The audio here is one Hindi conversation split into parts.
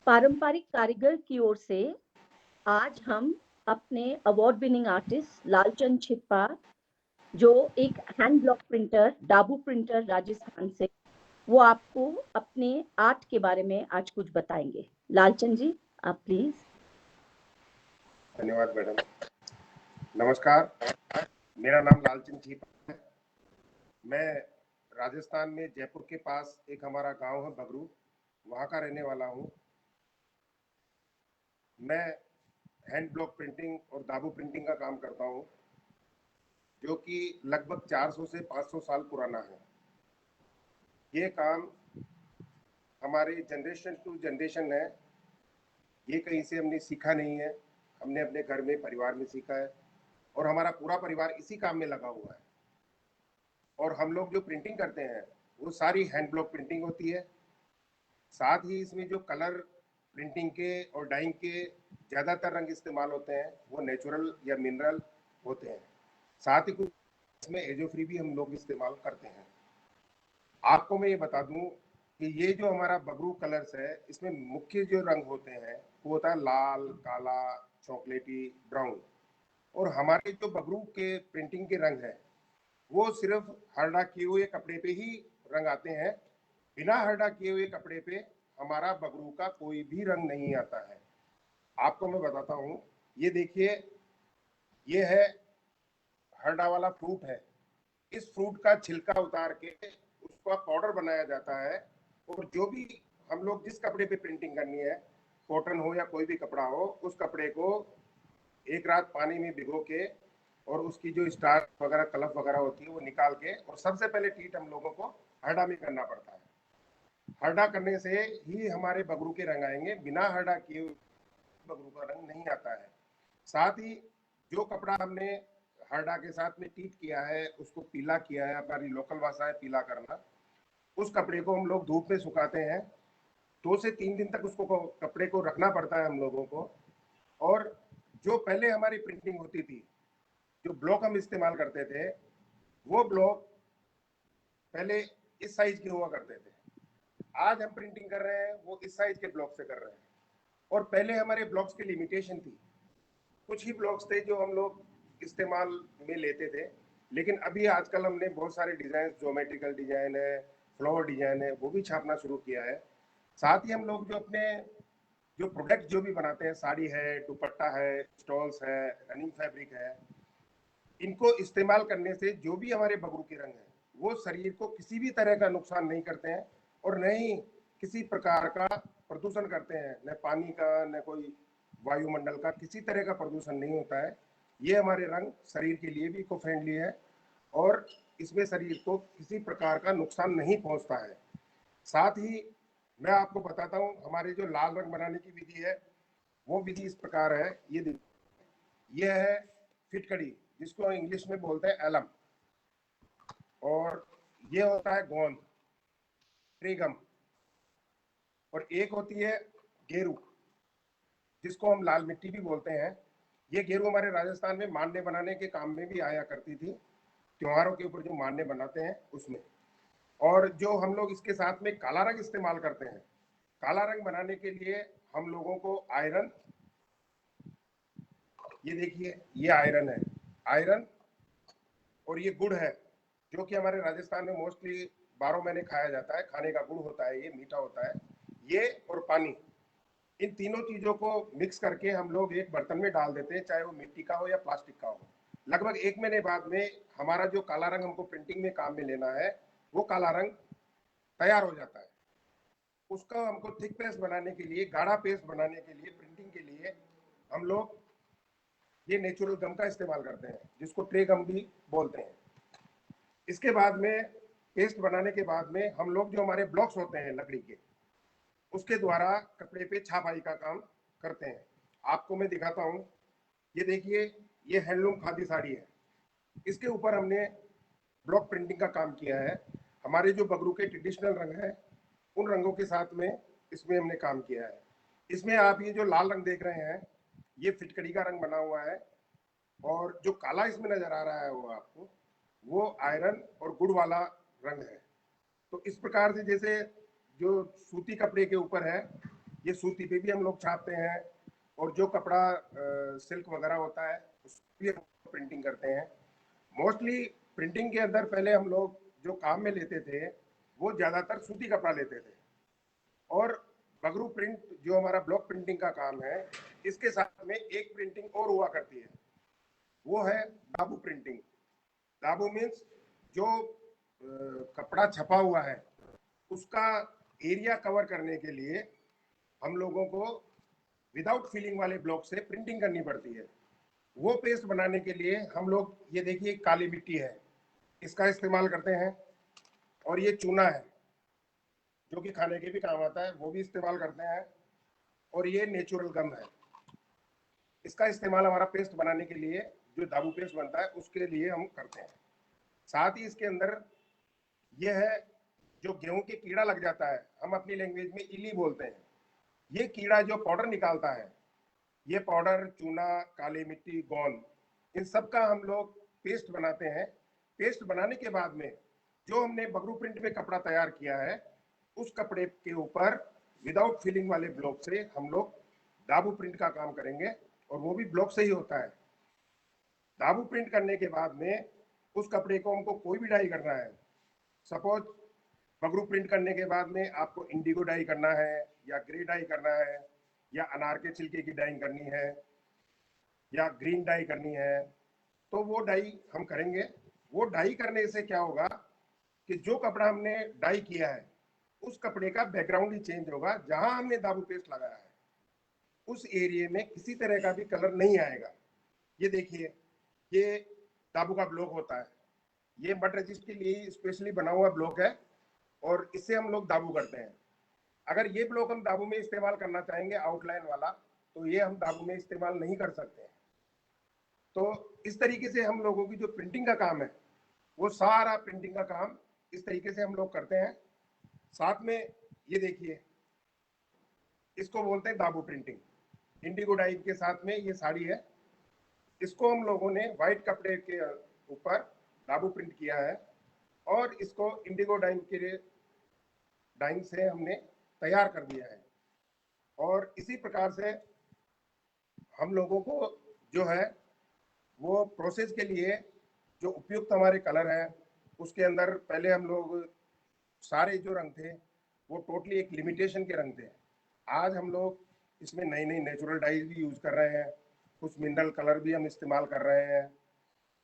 पारंपरिक कारीगर की ओर से आज हम अपने award winning artist Lalchand Chhippa, जो एक hand block printer, Dabu printer Rajasthan से, वो आपको अपने आर्ट के बारे में आज कुछ बताएंगे। लालचंद जी, आप प्लीज। धन्यवाद मैडम। नमस्कार, मेरा नाम लालचंद छिपा है। मैं राजस्थान में जयपुर के पास एक हमारा गांव है बगरू, वहां का रहने वाला हूं। मैं हैंड ब्लॉक प्रिंटिंग और दाबू प्रिंटिंग का काम करता हूं, जो कि लगभग 400 से 500 साल पुराना है। ये काम हमारी जनरेशन टू जनरेशन है। ये कहीं से हमने सीखा नहीं है, हमने अपने घर में परिवार में सीखा है और हमारा पूरा परिवार इसी काम में लगा हुआ है। और हम लोग जो प्रिंटिंग करते हैं वो सारी हैंड ब्लॉक प्रिंटिंग होती है। साथ ही इसमें जो कलर प्रिंटिंग के और डाइंग के ज़्यादातर रंग इस्तेमाल होते हैं वो नेचुरल या मिनरल होते हैं। साथ ही कुछ इसमें एजो फ्री भी हम लोग इस्तेमाल करते हैं। आपको मैं ये बता दूं कि ये जो हमारा बगरू कलर्स है, इसमें मुख्य जो रंग होते हैं वो होता है लाल, काला, चॉकलेटी, ब्राउन। और हमारे जो बगरू के प्रिंटिंग के रंग है वो सिर्फ हरडा किए हुए कपड़े पे ही रंग आते हैं। बिना हरडा किए हुए कपड़े पे हमारा बगरू का कोई भी रंग नहीं आता है। आपको मैं बताता हूँ, ये देखिए, ये है हरडा वाला फ्रूट है। इस फ्रूट का छिलका उतार के उसका पाउडर बनाया जाता है। और जो भी हम लोग जिस कपड़े पे प्रिंटिंग करनी है, कॉटन हो या कोई भी कपड़ा हो, उस कपड़े को एक रात पानी में भिगो के और उसकी जो स्टार वगैरह कलफ वगैरह होती है वो निकाल के, और सबसे पहले ट्रीट हम लोगों को हरडा में करना पड़ता है। हरडा करने से ही हमारे बगरू के रंग आएंगे, बिना हरडा किए बगरू का रंग नहीं आता है। साथ ही जो कपड़ा हमने हरडा के साथ में ट्रीट किया है, उसको पीला किया है, हमारी लोकल भाषा है पीला करना, उस कपड़े को हम लोग धूप में सुखाते हैं। 2 से 3 दिन तक उसको कपड़े को रखना पड़ता है हम लोगों को। और जो पहले हमारी प्रिंटिंग होती थी, जो ब्लॉक हम इस्तेमाल करते थे, वो ब्लॉक पहले इस साइज के हुआ करते थे। आज हम प्रिंटिंग कर रहे हैं वो इस साइज के ब्लॉक से कर रहे हैं। और पहले हमारे ब्लॉक्स की लिमिटेशन थी, कुछ ही ब्लॉक्स थे जो हम लोग इस्तेमाल में लेते थे। लेकिन अभी आजकल हमने बहुत सारे डिजाइन, ज्योमेट्रिकल डिजाइन है, फ्लावर डिजाइन है, वो भी छापना शुरू किया है। साथ ही हम लोग जो अपने जो प्रोडक्ट जो भी बनाते हैं, साड़ी है, दुपट्टा है, स्टॉल्स है, रनिंग फैब्रिक है, इनको इस्तेमाल करने से जो भी हमारे बगरू के रंग हैं वो शरीर को किसी भी तरह का नुकसान नहीं करते हैं और न ही किसी प्रकार का प्रदूषण करते हैं। न पानी का, न कोई वायुमंडल का, किसी तरह का प्रदूषण नहीं होता है। ये हमारे रंग शरीर के लिए भी इको फ्रेंडली है और इसमें शरीर को किसी प्रकार का नुकसान नहीं पहुंचता है। साथ ही मैं आपको बताता हूँ, हमारे जो लाल रंग बनाने की विधि है वो विधि इस प्रकार है। ये है फिटकड़ी, जिसको इंग्लिश में बोलते हैं एलम। और ये होता है गोंद, ट्रीगम। और एक होती है गेरू, जिसको हम लाल मिट्टी भी बोलते हैं। ये गेरू हमारे राजस्थान में मांडे बनाने के काम में भी आया करती थी, त्योहारों के ऊपर जो मांडे बनाते हैं उसमें। और जो हम लोग इसके साथ में काला रंग इस्तेमाल करते हैं, काला रंग बनाने के लिए हम लोगों को आयरन, ये देखिए ये आयरन है, आयरन, और ये गुड़ है, जो कि हमारे राजस्थान में मोस्टली 12 महीने खाया जाता है। खाने का गुड़ होता है, ये मीठा होता है। ये और पानी, इन तीनों चीजों को मिक्स करके हम लोग एक बर्तन में डाल देते हैं, चाहे वो मिट्टी का हो या प्लास्टिक का हो। लगभग 1 महीने बाद में हमारा जो काला रंग हमको प्रिंटिंग में काम में लेना है, वो काला रंग तैयार हो जाता है। उसका हमको थिक पेस्ट बनाने के लिए, गाढ़ा पेस्ट बनाने के लिए, प्रिंटिंग के लिए हम लोग ये नेचुरल गम का इस्तेमाल करते हैं, जिसको ट्रे गम भी बोलते हैं। इसके बाद में पेस्ट बनाने के बाद में हम लोग जो हमारे ब्लॉक्स होते हैं लकड़ी के, उसके द्वारा कपड़े पे छापाई का काम करते हैं। आपको मैं दिखाता हूँ, ये देखिए, ये हैंडलूम खादी साड़ी है। इसके ऊपर हमने ब्लॉक प्रिंटिंग का काम किया है। हमारे जो बगरू के ट्रेडिशनल रंग हैं, उन रंगों के साथ में इसमें हमने काम किया है। इसमें आप ये जो लाल रंग देख रहे हैं, ये फिटकड़ी का रंग बना हुआ है। और जो काला इसमें नजर आ रहा है वो आपको, वो आयरन और गुड़ वाला रंग है। तो इस प्रकार से जैसे जो सूती कपड़े के ऊपर है, ये सूती पे भी हम लोग छापते हैं, और जो कपड़ा सिल्क वगैरह होता है उस भी हम प्रिंटिंग करते हैं। मोस्टली प्रिंटिंग के अंदर पहले हम लोग जो काम में लेते थे वो ज़्यादातर सूती कपड़ा लेते थे, और बगरू प्रिंट जो हमारा ब्लॉक प्रिंटिंग का काम है, इसके साथ में एक प्रिंटिंग और हुआ करती है, वो है दाबू प्रिंटिंग। दाबू मीन्स जो कपड़ा छपा हुआ है उसका एरिया कवर करने के लिए हम लोगों को विदाउट फिलिंग वाले ब्लॉक से प्रिंटिंग करनी पड़ती है। वो पेस्ट बनाने के लिए हम लोग, ये देखिए काली मिट्टी है, इसका इस्तेमाल करते हैं, और ये चूना है जो कि खाने के भी काम आता है, वो भी इस्तेमाल करते हैं, और ये नेचुरल गम है, इसका इस्तेमाल हमारा पेस्ट बनाने के लिए, जो दाबू पेस्ट बनता है उसके लिए हम करते हैं। साथ ही इसके अंदर ये है जो गेहूं के कीड़ा लग जाता है, हम अपनी लैंग्वेज में इली बोलते हैं, ये कीड़ा जो पाउडर निकालता है, ये पाउडर, चूना, काली मिट्टी, गोंद, इन सब का हम लोग पेस्ट बनाते हैं। पेस्ट बनाने के बाद में जो हमने बगरू प्रिंट में कपड़ा तैयार किया है, उस कपड़े के ऊपर विदाउट फिलिंग वाले ब्लॉक से हम लोग दाबू प्रिंट का काम करेंगे, और वो भी ब्लॉक से ही होता है। दाबू प्रिंट करने के बाद में उस कपड़े को हमको कोई भी डाई करना है, सपोज बगरू प्रिंट करने के बाद में आपको इंडिगो डाई करना है, या ग्रे डाई करना है, या अनार के छिलके की डाइंग करनी है, या ग्रीन डाई करनी है, तो वो डाई हम करेंगे। वो डाई करने से क्या होगा कि जो कपड़ा हमने डाई किया है उस कपड़े का बैकग्राउंड ही चेंज होगा, जहां हमने दाबू पेस्ट लगाया है उस एरिया में किसी तरह का भी कलर नहीं आएगा। ये देखिए, ये दाबू का ब्लॉक होता है, ये मड रेजिस्ट के लिए स्पेशली बना हुआ ब्लॉक है, और इससे हम लोग दाबू करते हैं। अगर ये ब्लॉक हम दाबू में इस्तेमाल करना चाहेंगे आउटलाइन वाला, तो ये हम दाबू में इस्तेमाल नहीं कर सकते हैं। तो इस तरीके से हम लोगों की जो प्रिंटिंग का काम है, वो सारा प्रिंटिंग का काम इस तरीके से हम लोग करते हैं। साथ में ये देखिए, इसको बोलते हैं दाबू प्रिंटिंग। इंडिगो डाई के साथ में ये साड़ी है, इसको हम लोगों ने व्हाइट कपड़े के ऊपर दाबू प्रिंट किया है, और इसको इंडिगो डाइंग से हमने तैयार कर दिया है। और इसी प्रकार से हम लोगों को जो है वो प्रोसेस के लिए जो उपयुक्त हमारे कलर है, उसके अंदर पहले हम लोग सारे जो रंग थे वो टोटली एक लिमिटेशन के रंग थे। आज हम लोग इसमें नई नई नेचुरल डाइज भी यूज कर रहे हैं, कुछ मिनरल कलर भी हम इस्तेमाल कर रहे हैं।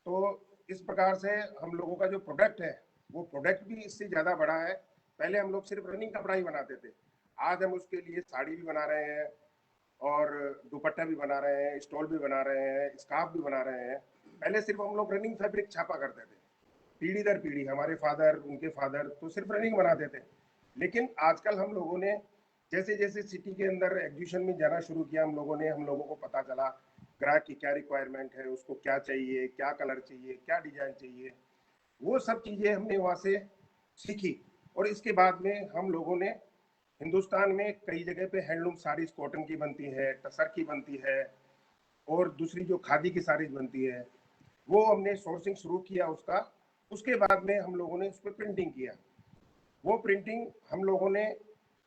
तो इस प्रकार से हम लोगों का जो प्रोडक्ट है वो प्रोडक्ट भी इससे ज़्यादा बड़ा है। पहले हम लोग सिर्फ रनिंग कपड़ा ही बनाते थे, आज हम उसके लिए साड़ी भी बना रहे हैं, और दुपट्टा भी बना रहे हैं, स्टॉल भी बना रहे हैं, स्कार्फ भी बना रहे हैं। पहले सिर्फ हम लोग रनिंग फैब्रिक छापा करते थे, पीढ़ी दर पीढ़ी, हमारे फादर, उनके फादर तो सिर्फ रनिंग बनाते थे। लेकिन आजकल हम लोगों ने जैसे जैसे सिटी के अंदर एग्जीबिशन में जाना शुरू किया, हम लोगों को पता चला ग्राहक की क्या रिक्वायरमेंट है, उसको क्या चाहिए, क्या कलर चाहिए, क्या डिजाइन चाहिए, वो सब चीज़ें हमने वहाँ से सीखी। और इसके बाद में हम लोगों ने हिंदुस्तान में कई जगह पे हैंडलूम साड़ीज कॉटन की बनती है, टसर की बनती है, और दूसरी जो खादी की साड़ीज बनती है, वो हमने सोर्सिंग शुरू किया उसका। उसके बाद में हम लोगों ने उस पर प्रिंटिंग किया। वो प्रिंटिंग हम लोगों ने,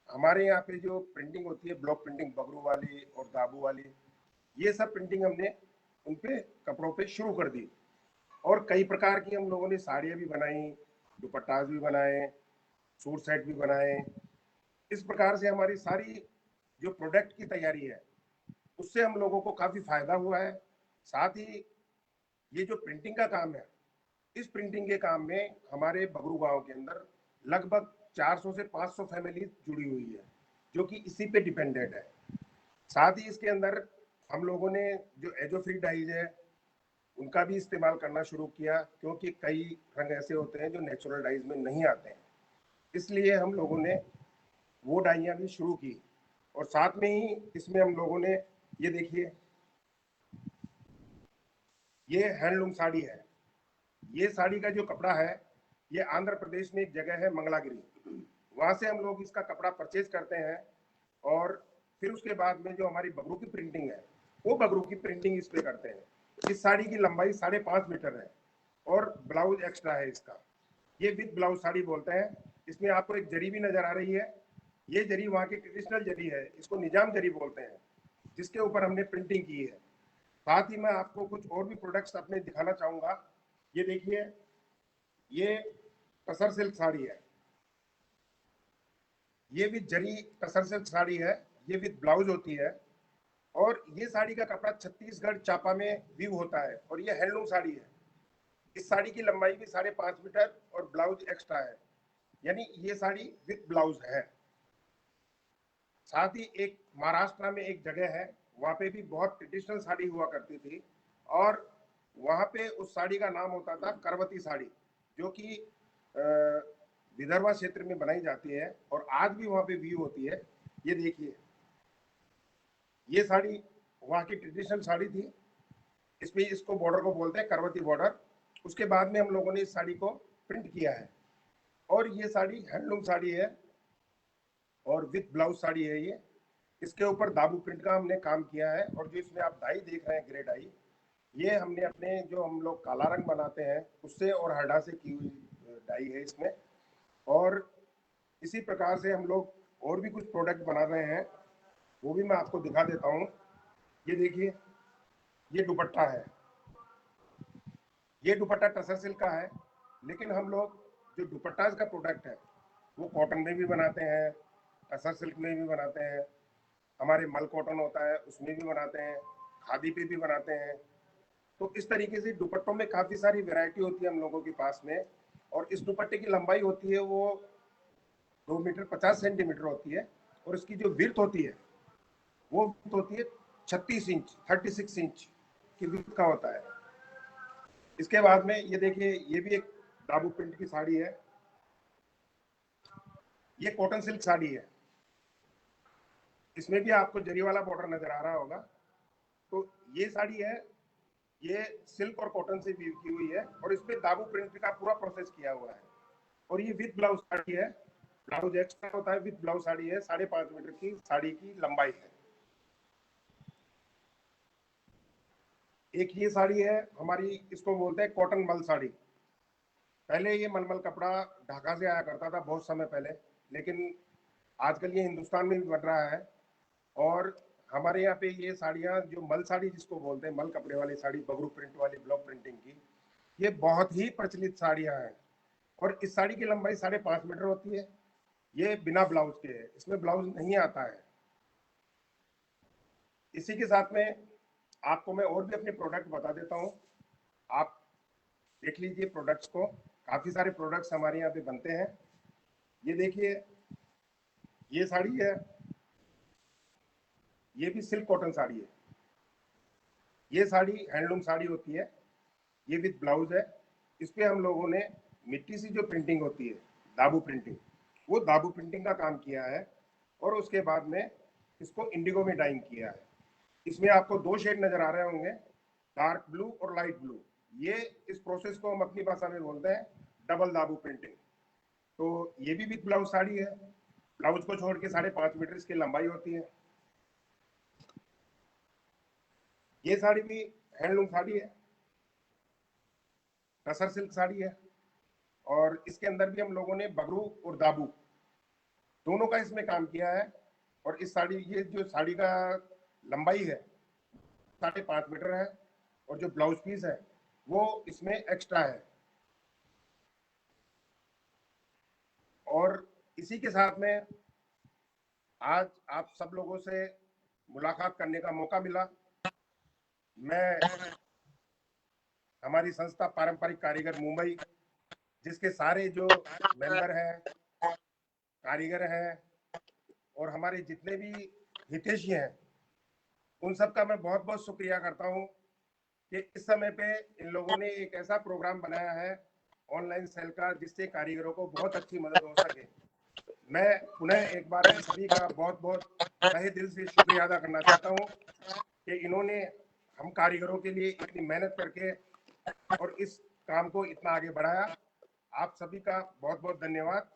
हमारे यहाँ पे जो प्रिंटिंग होती है ब्लॉक प्रिंटिंग, बगरू वाली और दाबू वाली, ये सब प्रिंटिंग हमने उन पे कपड़ों पे शुरू कर दी। और कई प्रकार की हम लोगों ने साड़ियाँ भी बनाई, दुपट्टाज भी बनाए, सूट सेट भी बनाए। इस प्रकार से हमारी सारी जो प्रोडक्ट की तैयारी है उससे हम लोगों को काफ़ी फायदा हुआ है। साथ ही ये जो प्रिंटिंग का काम है, इस प्रिंटिंग के काम में हमारे बगरू गांव के अंदर लगभग 400 से 500 फैमिली जुड़ी हुई है, जो कि इसी पे डिपेंडेंट है। साथ ही इसके अंदर हम लोगों ने जो एजो फ्री डाइज है उनका भी इस्तेमाल करना शुरू किया, क्योंकि कई रंग ऐसे होते हैं जो नेचुरल डाइज में नहीं आते हैं, इसलिए हम लोगों ने वो डाइयाँ भी शुरू की। और साथ में ही इसमें हम लोगों ने, ये देखिए, ये हैंडलूम साड़ी है। ये साड़ी का जो कपड़ा है, ये आंध्र प्रदेश में एक जगह है मंगलागिरी, वहाँ से हम लोग इसका कपड़ा परचेज करते हैं, और फिर उसके बाद में जो हमारी बगरू की प्रिंटिंग है वो बगरू की प्रिंटिंग इस पे करते हैं। इस साड़ी की लंबाई 5.5 मीटर है, और ब्लाउज एक्स्ट्रा है इसका। ये विद ब्लाउज साड़ी बोलते हैं। इसमें आपको एक जरी भी नजर आ रही है, ये जरी वहाँ की ट्रेडिशनल जरी है, इसको निजाम जरी बोलते हैं, जिसके ऊपर हमने प्रिंटिंग की है। साथ ही मैं आपको कुछ और भी प्रोडक्ट्स अपने दिखाना चाहूंगा। ये देखिए, ये टसर सिल्क साड़ी है, ये भी जरी टसर सिल्क साड़ी है, ये विद ब्लाउज होती है। और ये साड़ी का कपड़ा छत्तीसगढ़ चापा में व्यू होता है और ये हैंडलूम साड़ी है। इस साड़ी की लंबाई भी 5.5 मीटर और ब्लाउज एक्स्ट्रा है, यानी ये साड़ी विद ब्लाउज है। साथ ही एक महाराष्ट्र में एक जगह है, वहां पे भी बहुत ट्रेडिशनल साड़ी हुआ करती थी और वहां पे उस साड़ी का नाम होता था करवती साड़ी, जो कि विदर्भा क्षेत्र में बनाई जाती है और आज भी वहां पे व्यू होती है। ये देखिए, ये साड़ी वहां की ट्रेडिशनल साड़ी थी। इसमें इसको बॉर्डर को बोलते हैं करवती बॉर्डर। उसके बाद में हम लोगों ने इस साड़ी को प्रिंट किया है और ये साड़ी हैंडलूम साड़ी है और विद ब्लाउज साड़ी है। ये इसके ऊपर दाबू प्रिंट का हमने काम किया है और जो इसमें आप डाई देख रहे हैं, ग्रे डाई, ये हमने अपने जो हम लोग काला रंग बनाते हैं उससे और हरडा से की हुई डाई है इसमें। और इसी प्रकार से हम लोग और भी कुछ प्रोडक्ट बना रहे हैं, वो भी मैं आपको दिखा देता हूँ। ये देखिए, ये दुपट्टा है, ये दुपट्टा टसर सिल्क का है, लेकिन हम लोग जो दुपट्टा का प्रोडक्ट है वो कॉटन में भी बनाते हैं, टसर सिल्क में भी बनाते हैं, हमारे मल कॉटन होता है उसमें भी बनाते हैं, खादी पे भी बनाते हैं। तो इस तरीके से दुपट्टों में काफी सारी वैरायटी होती है हम लोगों के पास में। और इस दुपट्टे की लंबाई होती है वो 2 मीटर 50 सेंटीमीटर होती है और इसकी जो विड्थ होती है वो होती है 36 इंच, 36 इंच की विड्थ का होता है। इसके बाद में ये देखिए, ये भी एक दाबू प्रिंट की साड़ी है, ये कॉटन सिल्क साड़ी है, इसमें भी आपको जरी वाला बॉर्डर नजर आ रहा होगा। तो ये साड़ी है, ये सिल्क और कॉटन से वीव की हुई है और इसमें दाबू प्रिंट का पूरा प्रोसेस किया हुआ है। और ये विद ब्लाउज साड़ी है, ब्लाउज एक्स्ट्रा होता है, विद ब्लाउज साड़ी है, 5.5 मीटर की साड़ी की लंबाई है। एक ये साड़ी है हमारी, इसको बोलते हैं कॉटन मल साड़ी। पहले ये मलमल कपड़ा ढाका से आया करता था बहुत समय पहले, लेकिन आजकल ये हिंदुस्तान में भी बन रहा है। और हमारे यहाँ पे ये साड़ियाँ जो मल साड़ी जिसको बोलते हैं, मल कपड़े वाली साड़ी, बगरू प्रिंट वाली, ब्लॉक प्रिंटिंग की, ये बहुत ही प्रचलित साड़ियाँ हैं। और इस साड़ी की लंबाई 5.5 मीटर होती है। ये बिना ब्लाउज के है, इसमें ब्लाउज नहीं आता है। इसी के साथ में आपको मैं और भी अपने प्रोडक्ट बता देता हूँ, आप देख लीजिए प्रोडक्ट्स को। काफी सारे प्रोडक्ट्स हमारे यहाँ पे बनते हैं। ये देखिए, ये साड़ी है, ये भी सिल्क कॉटन साड़ी है। ये साड़ी हैंडलूम साड़ी होती है, ये विद ब्लाउज है। इस पे हम लोगों ने मिट्टी से जो प्रिंटिंग होती है, दाबू प्रिंटिंग, वो दाबू प्रिंटिंग का काम किया है और उसके बाद में इसको इंडिगो में डाइंग किया है। इसमें आपको 2 शेड नजर आ रहे होंगे, डार्क ब्लू और लाइट ब्लू। ये इस प्रोसेस को हम अपनी भाषा में बोलते हैं डबल दाबू प्रिंटिंग। तो ये भी विद ब्लाउज साड़ी है, ब्लाउज को छोड़ के 5.5 मीटर इसकी लंबाई होती है। ये साड़ी भी हैंडलूम साड़ी है, टसर सिल्क साड़ी है और इसके अंदर भी हम लोगों ने बगरू और दाबू दोनों का इसमें काम किया है। और इस साड़ी, ये जो साड़ी का लंबाई है 5.5 मीटर है और जो ब्लाउज पीस है वो इसमें एक्स्ट्रा है। और इसी के साथ में आज आप सब लोगों से मुलाकात करने का मौका मिला। मैं हमारी संस्था पारंपरिक कारीगर मुंबई, जिसके सारे जो मेंबर हैं, कारीगर हैं और हमारे जितने भी हितैषी हैं, उन सब का मैं बहुत बहुत शुक्रिया करता हूं कि इस समय पे इन लोगों ने एक ऐसा प्रोग्राम बनाया है ऑनलाइन सेल का, जिससे कारीगरों को बहुत अच्छी मदद हो सके। मैं पुनः एक बार इन सभी का बहुत बहुत तहे दिल से शुक्रिया अदा करना चाहता हूं कि इन्होंने हम कारीगरों के लिए इतनी मेहनत करके और इस काम को इतना आगे बढ़ाया। आप सभी का बहुत बहुत धन्यवाद,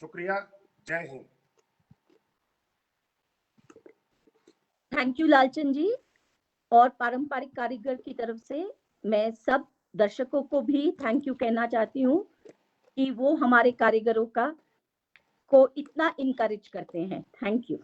शुक्रिया, जय हिंद। थैंक यू लालचंद जी। और पारंपरिक कारीगर की तरफ से मैं सब दर्शकों को भी थैंक यू कहना चाहती हूँ कि वो हमारे कारीगरों का को इतना इनकरेज करते हैं। Thank you.